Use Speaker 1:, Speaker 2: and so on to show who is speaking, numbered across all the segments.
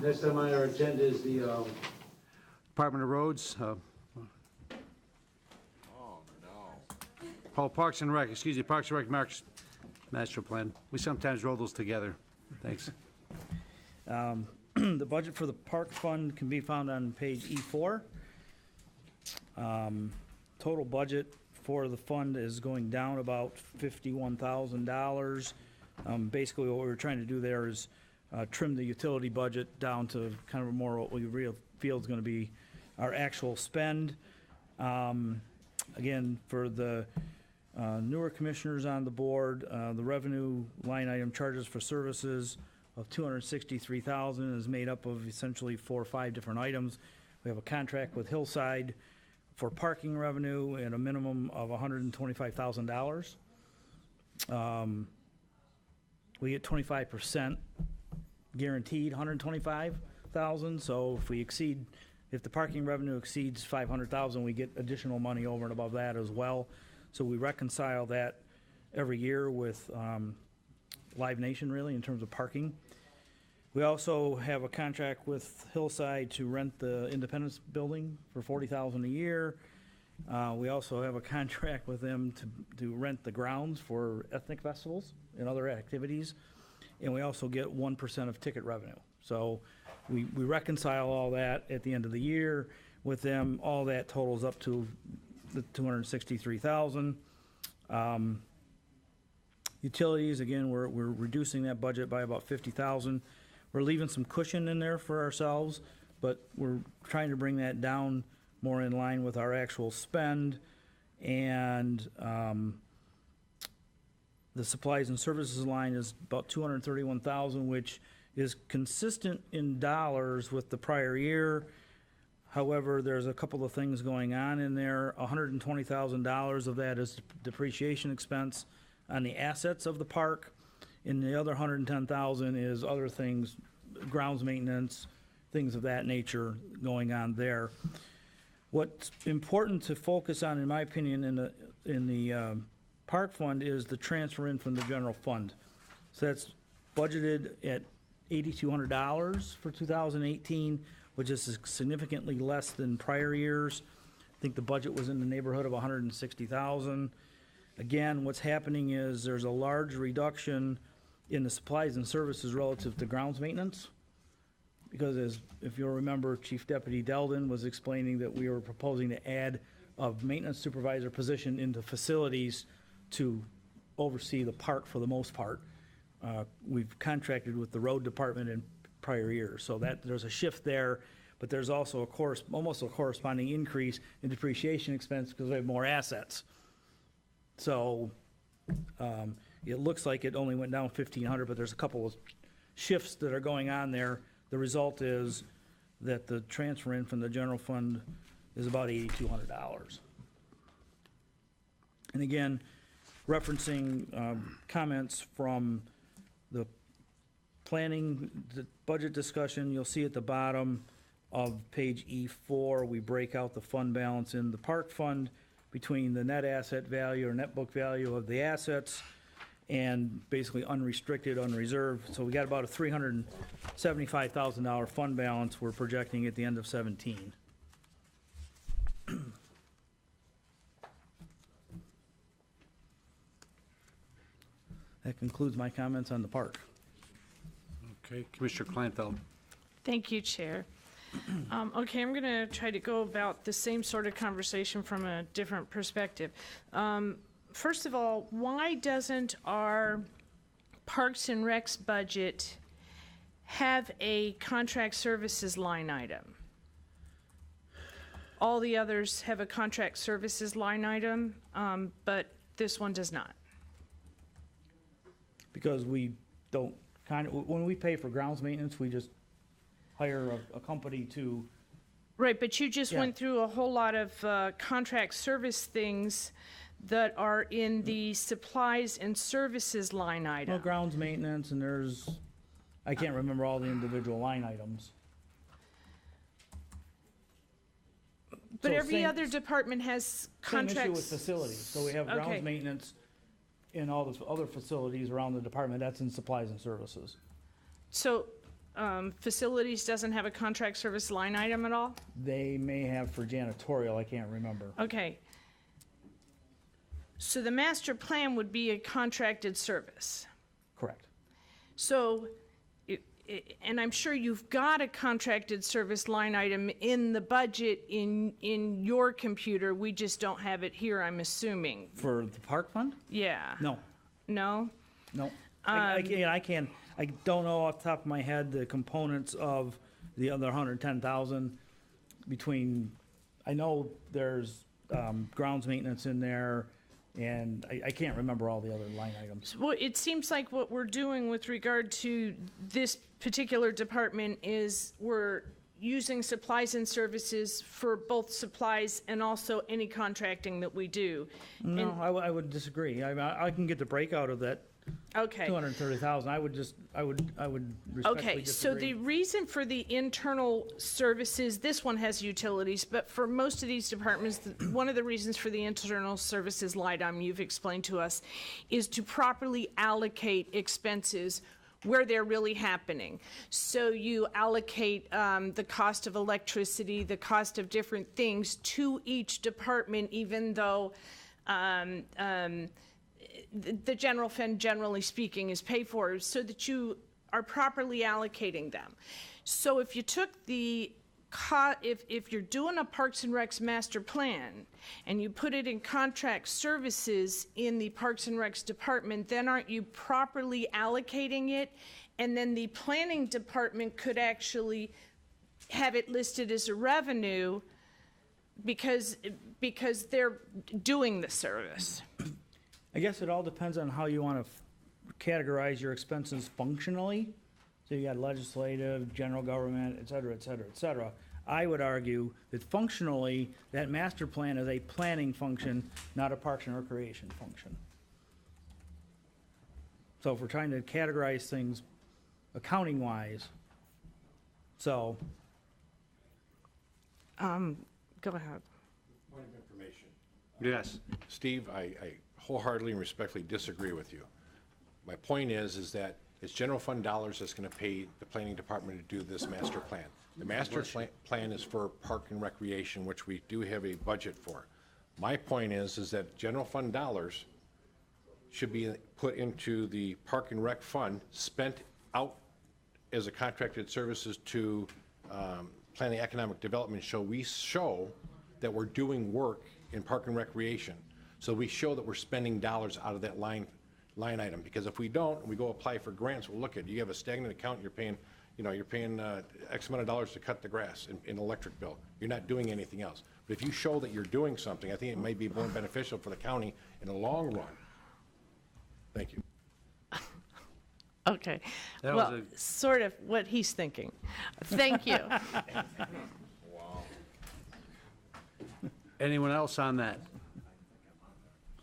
Speaker 1: Next on our agenda is the Department of Roads. Oh, Parks and Rec, excuse me, Parks and Rec Master Plan. We sometimes roll those together. Thanks.
Speaker 2: The budget for the park fund can be found on page E4. Total budget for the fund is going down about $51,000. Basically, what we're trying to do there is trim the utility budget down to kind of more what we feel is going to be our actual spend. Again, for the newer commissioners on the board, the revenue line item charges for services of $263,000 is made up of essentially 4 or 5 different items. We have a contract with Hillside for parking revenue at a minimum of $125,000. We get 25% guaranteed, $125,000. So if the parking revenue exceeds $500,000, we get additional money over and above that as well. So we reconcile that every year with Live Nation, really, in terms of parking. We also have a contract with Hillside to rent the Independence building for $40,000 a year. We also have a contract with them to rent the grounds for ethnic festivals and other activities. And we also get 1% of ticket revenue. So we reconcile all that at the end of the year with them. All that totals up to the $263,000. Utilities, again, we're reducing that budget by about $50,000. We're leaving some cushion in there for ourselves, but we're trying to bring that down more in line with our actual spend. And the supplies and services line is about $231,000, which is consistent in dollars with the prior year. However, there's a couple of things going on in there. $120,000 of that is depreciation expense on the assets of the park, and the other $110,000 is other things, grounds maintenance, things of that nature going on there. What's important to focus on, in my opinion, in the park fund is the transfer in from the general fund. So that's budgeted at $8,200 for 2018, which is significantly less than prior years. I think the budget was in the neighborhood of $160,000. Again, what's happening is there's a large reduction in the supplies and services relative to grounds maintenance. Because if you'll remember, Chief Deputy Deldin was explaining that we were proposing to add a maintenance supervisor position into facilities to oversee the park for the most part. We've contracted with the road department in prior years, so that there's a shift there, but there's also almost a corresponding increase in depreciation expense because we have more assets. So it looks like it only went down $1,500, but there's a couple of shifts that are going on there. The result is that the transfer in from the general fund is about $8,200. And again, referencing comments from the planning, the budget discussion, you'll see at the bottom of page E4, we break out the fund balance in the park fund between the net asset value or net book value of the assets and basically unrestricted, unreserved. So we got about a $375,000 fund balance we're projecting at the end of 17. That concludes my comments on the park.
Speaker 1: Okay, Commissioner Kleinfeld.
Speaker 3: Thank you, Chair. Okay, I'm going to try to go about the same sort of conversation from a different perspective. First of all, why doesn't our Parks and Recs budget have a contract services line item? All the others have a contract services line item, but this one does not.
Speaker 2: Because we don't when we pay for grounds maintenance, we just hire a company to.
Speaker 3: Right, but you just went through a whole lot of contract service things that are in the supplies and services line item.
Speaker 2: Well, grounds maintenance, and I can't remember all the individual line items.
Speaker 3: But so every other department has contracts.
Speaker 2: Same issue with facilities. So we have grounds maintenance in all the other facilities around the department. That's in supplies and services.
Speaker 3: So, facilities doesn't have a contract service line item at all?
Speaker 2: They may have for janitorial, I can't remember.
Speaker 3: Okay. So the master plan would be a contracted service.
Speaker 2: Correct.
Speaker 3: So, and I'm sure you've got a contracted service line item in the budget in your computer. We just don't have it here, I'm assuming.
Speaker 2: For the park fund?
Speaker 3: Yeah.
Speaker 2: No,
Speaker 3: No?
Speaker 2: no. I don't know off the top of my head the components of the other 110,000 between, I know there's grounds maintenance in there, and I can't remember all the other line items.
Speaker 3: Well, it seems like what we're doing with regard to this particular department is we're using supplies and services for both supplies and also any contracting that we do.
Speaker 2: No, I would disagree. I can get the breakout of that
Speaker 3: Okay.
Speaker 2: 230,000. I would respectfully
Speaker 3: Okay, so
Speaker 2: disagree.
Speaker 3: the reason for the internal services, this one has utilities, but for most of these departments, one of the reasons for the internal services line item you've explained to us is to properly allocate expenses where they're really happening. So you allocate the cost of electricity, the cost of different things to each department, even though the general fund, generally speaking, is paid for, so that you are properly allocating them. So if you took the if you're doing a Parks and Recs master plan and you put it in contract services in the Parks and Recs department, then aren't you properly allocating it? And then the planning department could actually have it listed as a revenue because they're doing the service.
Speaker 2: I guess it all depends on how you want to categorize your expenses functionally. So you got legislative, general government, et cetera, et cetera, et cetera. I would argue that functionally, that master plan is a planning function, not a Parks and Recreation function. So if we're trying to categorize things accounting-wise, so,
Speaker 3: Go ahead.
Speaker 4: Point of information.
Speaker 1: Yes.
Speaker 4: Steve, I wholeheartedly and respectfully disagree with you. My point is that it's general fund dollars that's gonna pay the planning department to do this master plan. The master plan is for park and recreation, which we do have a budget for. My point is that general fund dollars should be put into the park and rec fund, spent out as a contracted services to planning economic development, we show that we're doing work in park and recreation. So we show that we're spending dollars out of that line item, because if we don't, and we go apply for grants, we'll look at, you have a stagnant account, you're paying X amount of dollars to cut the grass in electric bill. You're not doing anything else. But if you show that you're doing something, I think it might be more beneficial for the county in the long run. Thank you.
Speaker 3: Okay.
Speaker 1: That
Speaker 3: Well,
Speaker 1: was
Speaker 3: sort of what he's thinking. Thank you.
Speaker 1: Anyone else on that?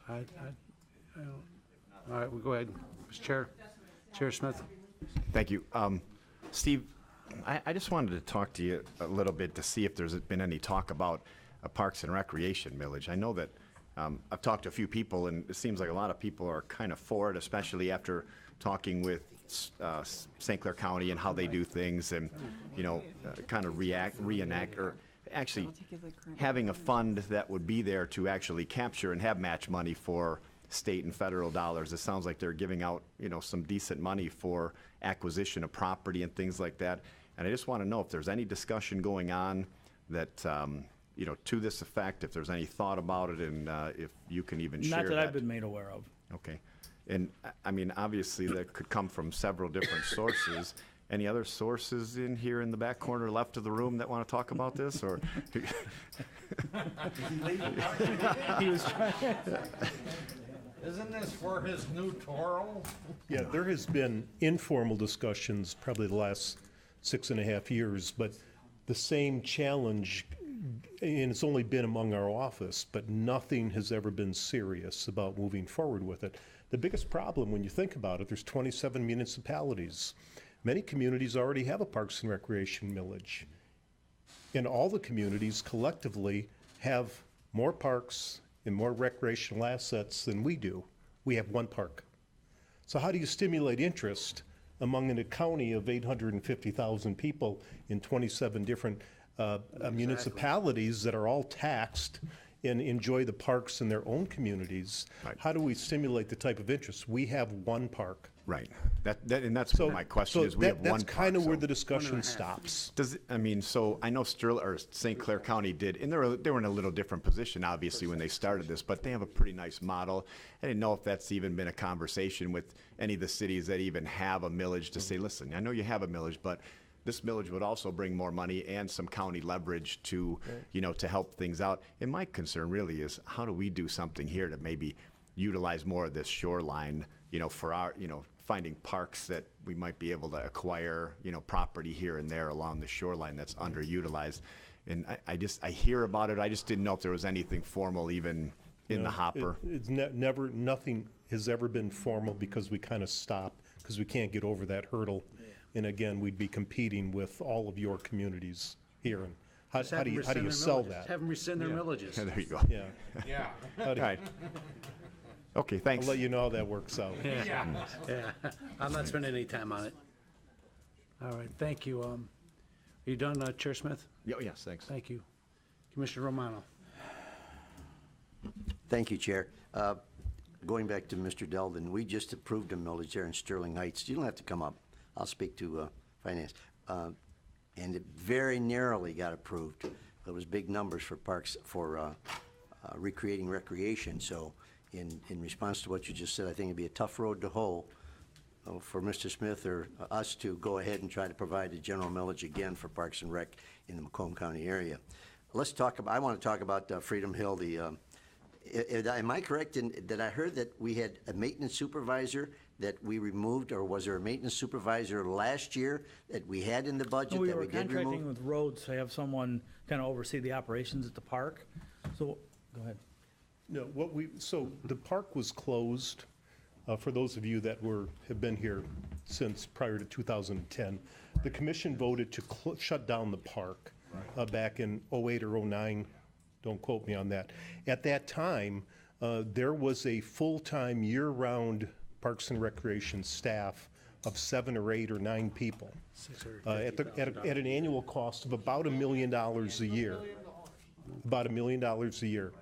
Speaker 1: I don't. All right, we'll go ahead. Mr. Chair Smith.
Speaker 5: Thank you. Steve, I just wanted to talk to you a little bit to see if there's been any talk about a Parks and Recreation millage. I know that I've talked to a few people, and it seems like a lot of people are kind of for it, especially after talking with St. Clair County and how they do things, and kind of reenact, or actually having a fund that would be there to actually capture and have match money for state and federal dollars. It sounds like they're giving out, some decent money for acquisition of property and things like that. And I just want to know if there's any discussion going on that, to this effect, if there's any thought about it, and if you can even share
Speaker 2: not that I've been made aware of.
Speaker 5: Okay. And, I mean, obviously, that could come from several different sources. Any other sources in here in the back corner left of the room that want to talk about this, or?
Speaker 2: He was trying.
Speaker 6: Isn't this for his new Toro?
Speaker 7: Yeah, there has been informal discussions probably the last 6.5 years, but the same challenge, and it's only been among our office, but nothing has ever been serious about moving forward with it. The biggest problem, when you think about it, there's 27 municipalities. Many communities already have a Parks and Recreation millage. And all the communities collectively have more parks and more recreational assets than we do. We have one park. So how do you stimulate interest among a county of 850,000 people in 27 different municipalities that are all taxed and enjoy the parks in their own communities.
Speaker 5: Right.
Speaker 7: How do we stimulate the type of interest? We have one park.
Speaker 5: Right. And that's what my question is. We have one
Speaker 7: That's kind of
Speaker 5: park,
Speaker 7: where
Speaker 5: so-
Speaker 7: the discussion stops.
Speaker 5: So I know St. Clair County did, and they were in a little different position, obviously, when they started this, but they have a pretty nice model. I didn't know if that's even been a conversation with any of the cities that even have a millage to say, listen, I know you have a millage, but this millage would also bring more money and some county leverage to, to help things out. And my concern really is, how do we do something here to maybe utilize more of this shoreline, for our, finding parks that we might be able to acquire, property here and there along the shoreline that's underutilized. And I hear about it. I just didn't know if there was anything formal even in the hopper.
Speaker 7: It's never, nothing has ever been formal because we kind of stop, because we can't get over that hurdle. And again, we'd be competing with all of your communities here. And how do you sell that?
Speaker 1: Have them rescind their villages.
Speaker 5: There you go.
Speaker 7: Yeah.
Speaker 4: Yeah.
Speaker 5: All right. Okay, thanks.
Speaker 7: I'll let you know how that works out.
Speaker 1: Yeah, I'm not spending any time on it. All right, thank you. Are you done, Chair Smith?
Speaker 5: Yes, thanks.
Speaker 1: Thank you. Commissioner Romano.
Speaker 8: Thank you, Chair. Going back to Mr. Deldin, we just approved a millage there in Sterling Heights. You don't have to come up. I'll speak to finance. And it very narrowly got approved. It was big numbers for parks, for recreating recreation. So in response to what you just said, I think it'd be a tough road to hoe for Mr. Smith or us to go ahead and try to provide a general millage again for Parks and Rec in the Macomb County area. Let's talk about, I want to talk about Freedom Hill. Am I correct in that I heard that we had a maintenance supervisor that we removed, or was there a maintenance supervisor last year that we had in the budget
Speaker 2: We
Speaker 8: that
Speaker 2: were
Speaker 8: we did
Speaker 2: contracting
Speaker 8: remove?
Speaker 2: with roads to have someone kind of oversee the operations at the park. So, go ahead.
Speaker 7: No, so the park was closed, for those of you that have been here since prior to 2010. The commission voted to shut down the park back in '08 or '09. Don't quote me on that. At that time, there was a full-time, year-round Parks and Recreation staff of 7 or 8 or 9 people at an annual cost of about $1 million a year. About $1 million a year.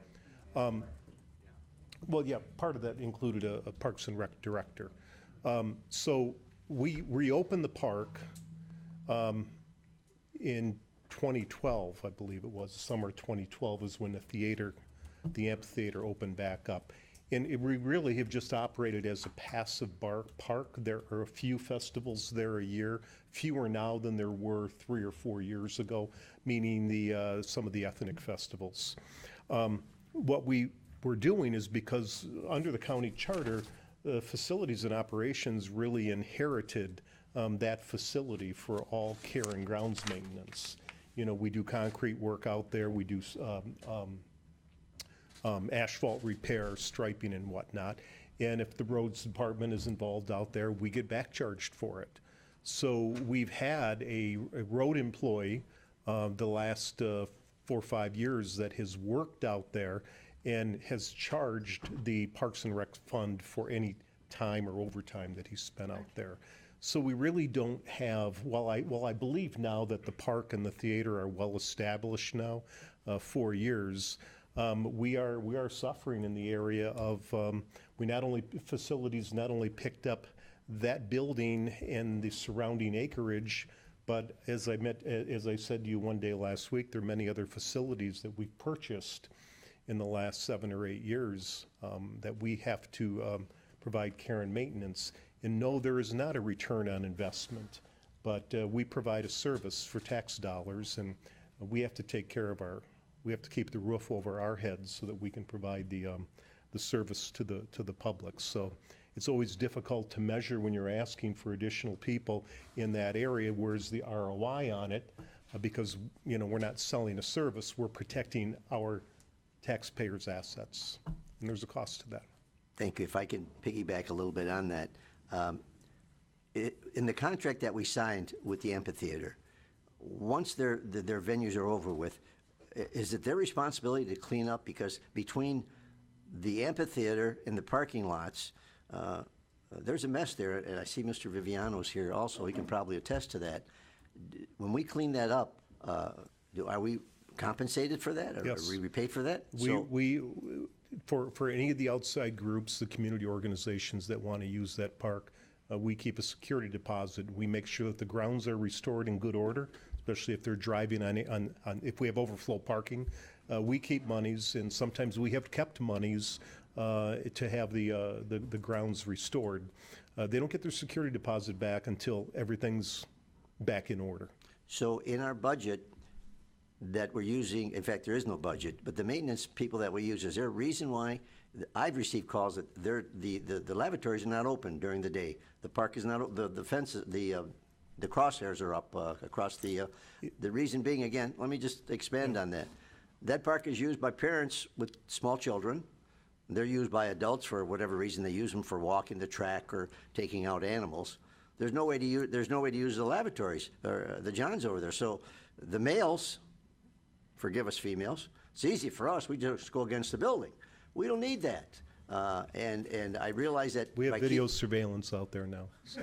Speaker 7: Well, yeah, part of that included a Parks and Rec director. So we reopened the park in 2012, I believe it was. Summer 2012 is when the amphitheater opened back up. And we really have just operated as a passive park. There are a few festivals there a year, fewer now than there were 3 or 4 years ago, meaning some of the ethnic festivals. What we were doing is, because under the county charter, facilities and operations really inherited that facility for all care and grounds maintenance. We do concrete work out there, we do asphalt repair, striping and whatnot. And if the roads department is involved out there, we get back charged for it. So we've had a road employee the last 4 or 5 years that has worked out there and has charged the Parks and Rec fund for any time or overtime that he's spent out there. So we really don't have, while I believe now that the park and the theater are well established now, 4 years, we are suffering in the area of, facilities not only picked up that building and the surrounding acreage, but as I said to you one day last week, there are many other facilities that we've purchased in the last 7 or 8 years that we have to provide care and maintenance. And no, there is not a return on investment, but we provide a service for tax dollars, and we have to take care of we have to keep the roof over our heads so that we can provide the service to the public. So it's always difficult to measure when you're asking for additional people in that area. Where's the ROI on it? Because we're not selling a service, we're protecting our taxpayers' assets, and there's a cost to that.
Speaker 8: Thank you. If I can piggyback a little bit on that. In the contract that we signed with the amphitheater, once their venues are over with, is it their responsibility to clean up? Because between the amphitheater and the parking lots, there's a mess there, and I see Mr. Viviano's here also, he can probably attest to that. When we clean that up, are we compensated for that?
Speaker 7: Yes.
Speaker 8: Are we paid for that?
Speaker 7: For any of the outside groups, the community organizations that want to use that park, we keep a security deposit. We make sure that the grounds are restored in good order, especially if they're driving on if we have overflow parking. We keep monies, and sometimes we have kept monies to have the grounds restored. They don't get their security deposit back until everything's back in order.
Speaker 8: So in our budget that we're using, in fact, there is no budget, but the maintenance people that we use, is there a reason why? I've received calls that the lavatories are not open during the day. The park is not, the fences, the crosshairs are up across the reason being, again, let me just expand on that. That park is used by parents with small children. They're used by adults for whatever reason. They use them for walking the track or taking out animals. There's no way to use the lavatories or the johns over there. So the males, forgive us females, it's easy for us. We just go against the building. We don't need that. And I realize that
Speaker 7: We have video surveillance out there now. So.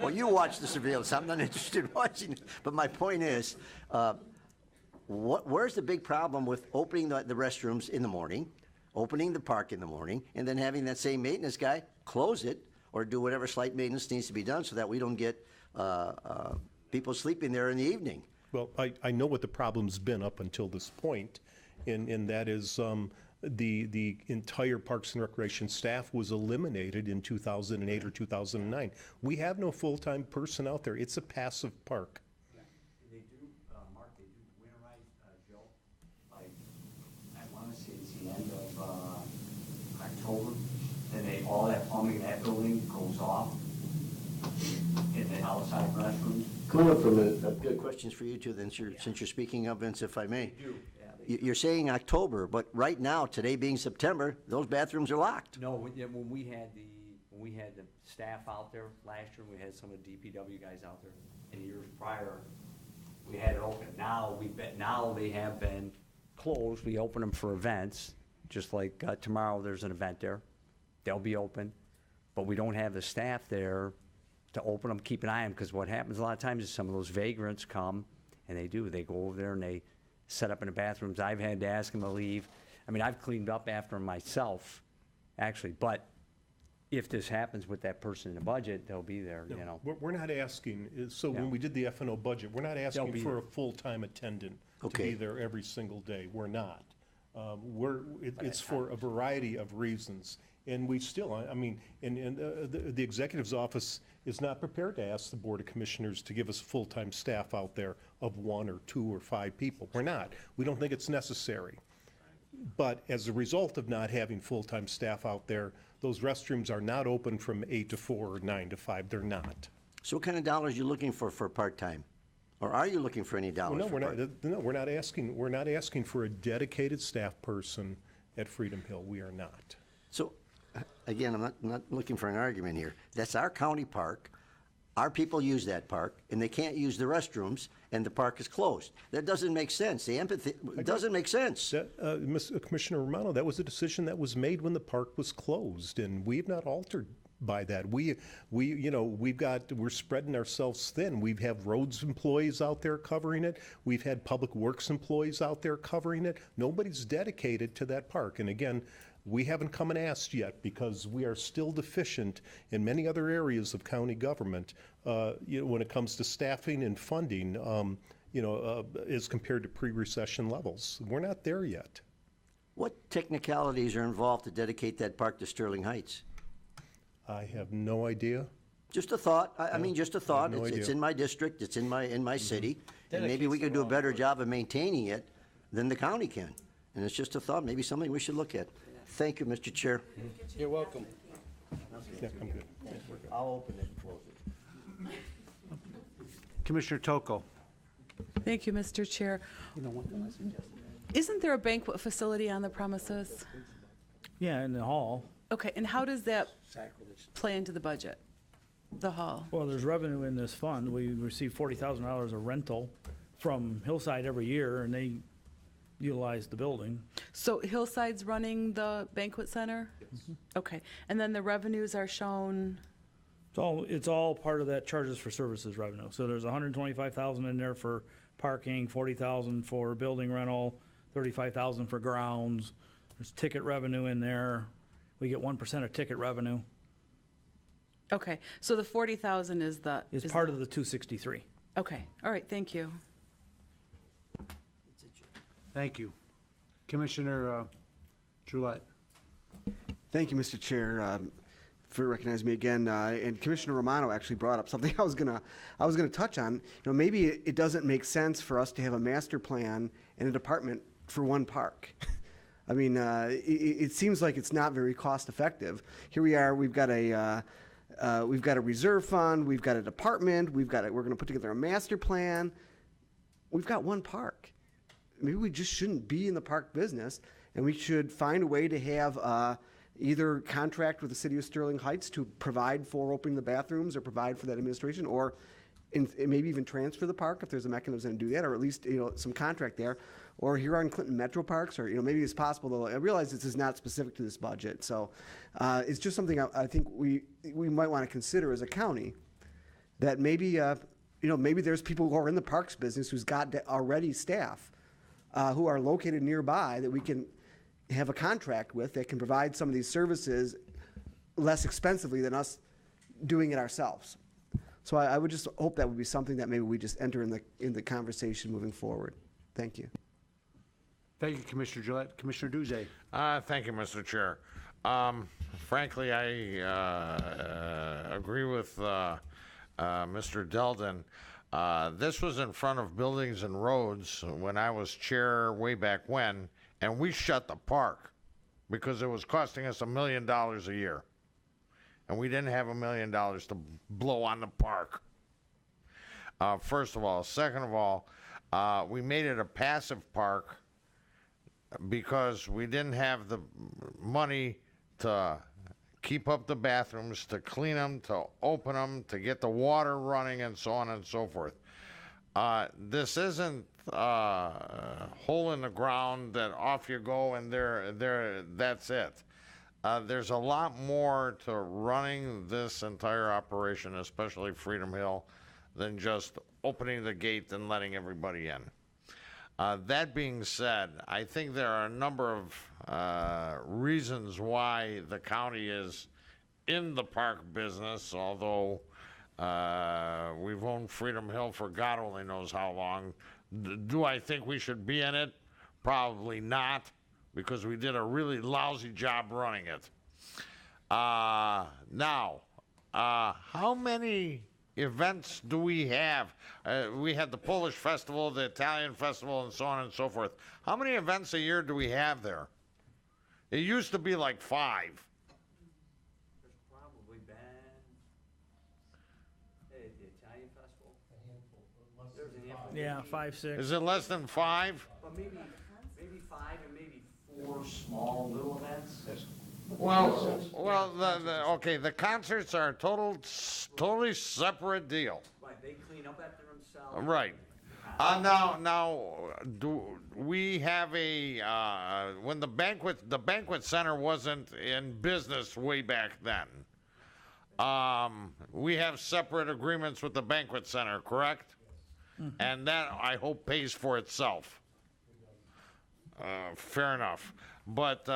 Speaker 8: Well, you watch the surveillance. I'm not interested in watching it. But my point is, where's the big problem with opening the restrooms in the morning, opening the park in the morning, and then having that same maintenance guy close it or do whatever slight maintenance needs to be done so that we don't get people sleeping there in the evening?
Speaker 7: Well, I know what the problem's been up until this point, and that is the entire Parks and Recreation staff was eliminated in 2008 or 2009. We have no full-time person out there. It's a passive park.
Speaker 9: They do, Mark, they do winterize, Joe, like, I want to say it's the end of October, then all that plumbing in that building goes off in the outside restrooms.
Speaker 8: Good questions for you too, then, since you're speaking of, Vince, if I may.
Speaker 9: Do,
Speaker 8: You're saying October, but right now, today being September, those bathrooms are locked.
Speaker 9: No, when we had the staff out there last year, we had some of the DPW guys out there, and years prior, we had it open. Now they have been closed. We open them for events, just like tomorrow there's an event there. They'll be open, but we don't have the staff there to open them, keep an eye on them, because what happens a lot of times is some of those vagrants come, and they go over there and they set up in the bathrooms. I've had to ask them to leave. I mean, I've cleaned up after them myself, actually, but if this happens with that person in the budget, they'll be there, you know.
Speaker 7: We're not asking, when we did the F&O budget, we're not asking for a full-time attendant to be there every single day. We're not. It's for a variety of reasons. And we still, I mean, the executive's office is not prepared to ask the Board of Commissioners to give us full-time staff out there of 1 or 2 or 5 people. We're not. We don't think it's necessary. But as a result of not having full-time staff out there, those restrooms are not open from 8 to 4 or 9 to 5. They're not.
Speaker 8: So what kind of dollars are you looking for part-time? Or are you looking for any dollars?
Speaker 7: Well, we're not asking. We're not asking for a dedicated staff person at Freedom Hill. We are not.
Speaker 8: So, again, I'm not looking for an argument here. That's our county park. Our people use that park, and they can't use the restrooms, and the park is closed. That doesn't make sense. The empathy doesn't make sense.
Speaker 7: Commissioner Romano, that was a decision that was made when the park was closed, and we've not altered by that. We're spreading ourselves thin. We have roads employees out there covering it. We've had public works employees out there covering it. Nobody's dedicated to that park. And again, we haven't come and asked yet because we are still deficient in many other areas of county government when it comes to staffing and funding, as compared to pre-recession levels. We're not there yet.
Speaker 8: What technicalities are involved to dedicate that park to Sterling Heights?
Speaker 7: I have no idea.
Speaker 8: Just a thought. I mean, just a thought.
Speaker 7: no
Speaker 8: It's
Speaker 7: idea.
Speaker 8: in my district. It's in my city. And maybe we could do a better job of maintaining it than the county can. And it's just a thought, maybe something we should look at. Thank you, Mr. Chair.
Speaker 1: You're welcome.
Speaker 7: Yeah, I'm good.
Speaker 8: I'll open it and close it.
Speaker 1: Commissioner Toko.
Speaker 10: Thank you, Mr. Chair. Isn't there a banquet facility on the premises?
Speaker 2: Yeah, in the hall.
Speaker 10: Okay, and how does that play into the budget, the hall?
Speaker 2: Well, there's revenue in this fund. We receive $40,000 of rental from Hillside every year, and they, utilize the building.
Speaker 10: So Hillside's running the banquet center? Okay, and then the revenues are shown,
Speaker 2: It's all part of that charges for services revenue. So there's 125,000 in there for parking, 40,000 for building rental, 35,000 for grounds. There's ticket revenue in there. We get 1% of ticket revenue.
Speaker 10: okay, so the 40,000 is the.
Speaker 2: Is part of the 263.
Speaker 10: Okay, all right, thank you.
Speaker 1: Thank you. Commissioner Gillette.
Speaker 11: Thank you, Mr. Chair, for recognizing me again. And Commissioner Romano actually brought up something I was gonna touch on. Maybe it doesn't make sense for us to have a master plan and a department for one park. I mean, it seems like it's not very cost effective. Here we are. We've got a reserve fund. We've got a department. We're going to put together a master plan. We've got one park. Maybe we just shouldn't be in the park business, and we should find a way to have either contract with the city of Sterling Heights to provide for opening the bathrooms or provide for that administration, or maybe even transfer the park if there's a mechanism to do that, or at least some contract there. Or here on Clinton Metro Parks, or maybe it's possible. Though I realize this is not specific to this budget, so it's just something I think we might want to consider as a county. That maybe maybe there's people who are in the parks business who's got already staff who are located nearby that we can have a contract with that can provide some of these services less expensively than us doing it ourselves. So I would just hope that would be something that maybe we just enter in the conversation moving forward. Thank you.
Speaker 1: Thank you, Commissioner Gillette. Commissioner Duzay.
Speaker 6: Thank you, Mr. Chair. Frankly, I agree with Mr. Deldin. This was in front of Buildings and Roads when I was chair way back when, and we shut the park because it was costing us $1 million a year. And we didn't have $1 million to blow on the park. First of all. Second of all, we made it a passive park because we didn't have the money to keep up the bathrooms, to clean them, to open them, to get the water running, and so on and so forth. This isn't a hole in the ground that off you go and that's it. There's a lot more to running this entire operation, especially Freedom Hill, than just opening the gate and letting everybody in. That being said, I think there are a number of reasons why the county is in the park business, although we've owned Freedom Hill for God only knows how long. Do I think we should be in it? Probably not, because we did a really lousy job running it. Now, how many events do we have? We had the Polish Festival, the Italian Festival, and so on and so forth. How many events a year do we have there? It used to be like 5.
Speaker 9: There's probably been, the Italian festival. There's a handful.
Speaker 2: Yeah, 5, 6.
Speaker 6: Is it less than 5?
Speaker 9: But maybe 5 and maybe 4 small little events.
Speaker 6: Well, okay, the concerts are a totally separate deal.
Speaker 9: Right, they clean up after themselves.
Speaker 6: Right. Now, do we have when the banquet center wasn't in business way back then, we have separate agreements with the banquet center, correct? Mm-hmm. And that, I hope, pays for itself. Fair enough. But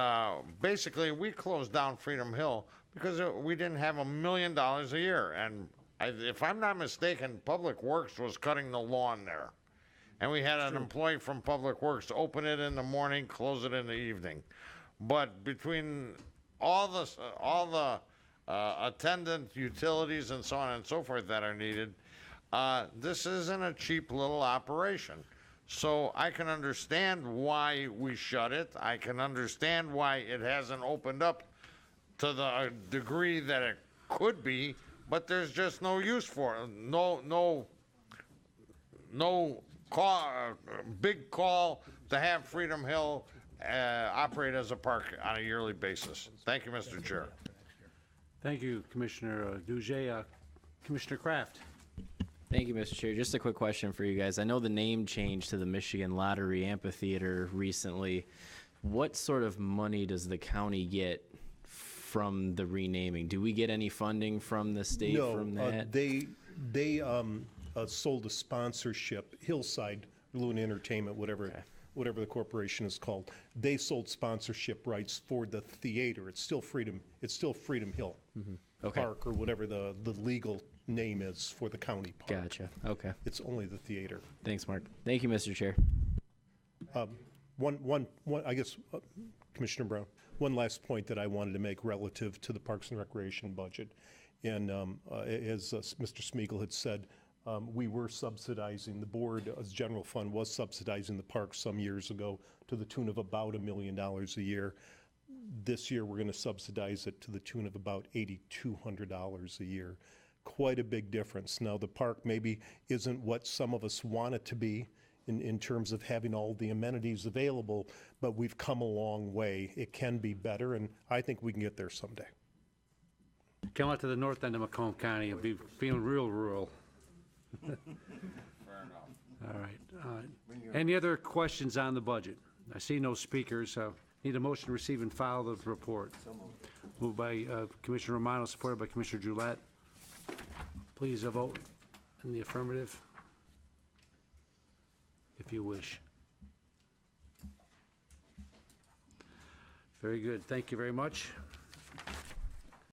Speaker 6: basically, we closed down Freedom Hill because we didn't have $1 million a year. And if I'm not mistaken, Public Works was cutting the lawn there. And we had an employee from Public Works open it in the morning, close it in the evening. But between all the attendant utilities and so on and so forth that are needed, this isn't a cheap little operation. So I can understand why we shut it. I can understand why it hasn't opened up to the degree that it could be, but there's just no use for it. No big call to have Freedom Hill operate as a park on a yearly basis. Thank you, Mr. Chair.
Speaker 1: Thank you, Commissioner Duzay. Commissioner Kraft.
Speaker 12: Thank you, Mr. Chair. Just a quick question for you guys. I know the name changed to the Michigan Lottery Amphitheater recently. What sort of money does the county get from the renaming? Do we get any funding from the state from that?
Speaker 7: They sold a sponsorship, Hillside Balloon Entertainment, whatever the corporation is called. They sold sponsorship rights for the theater. It's still Freedom Hill
Speaker 12: Okay.
Speaker 7: Park, or whatever the legal name is for the county park.
Speaker 12: Gotcha. Okay.
Speaker 7: It's only the theater.
Speaker 12: Thanks, Mark. Thank you, Mr. Chair.
Speaker 7: I guess, Commissioner Brown, one last point that I wanted to make relative to the Parks and Recreation budget. And as Mr. Smeagol had said, we were subsidizing, the board, as general fund, was subsidizing the parks some years ago to the tune of about $1 million a year. This year, we're going to subsidize it to the tune of about $8,200 a year. Quite a big difference. Now, the park maybe isn't what some of us want it to be in terms of having all the amenities available, but we've come a long way. It can be better, and I think we can get there someday.
Speaker 1: Come out to the north end of Macomb County, you'll be feeling real rural.
Speaker 6: Fair enough.
Speaker 1: All right. Any other questions on the budget? I see no speakers, so need a motion to receive and file the report. Moved by Commissioner Romano, supported by Commissioner Gillette. Please vote in the affirmative, if you wish. Very good. Thank you very much.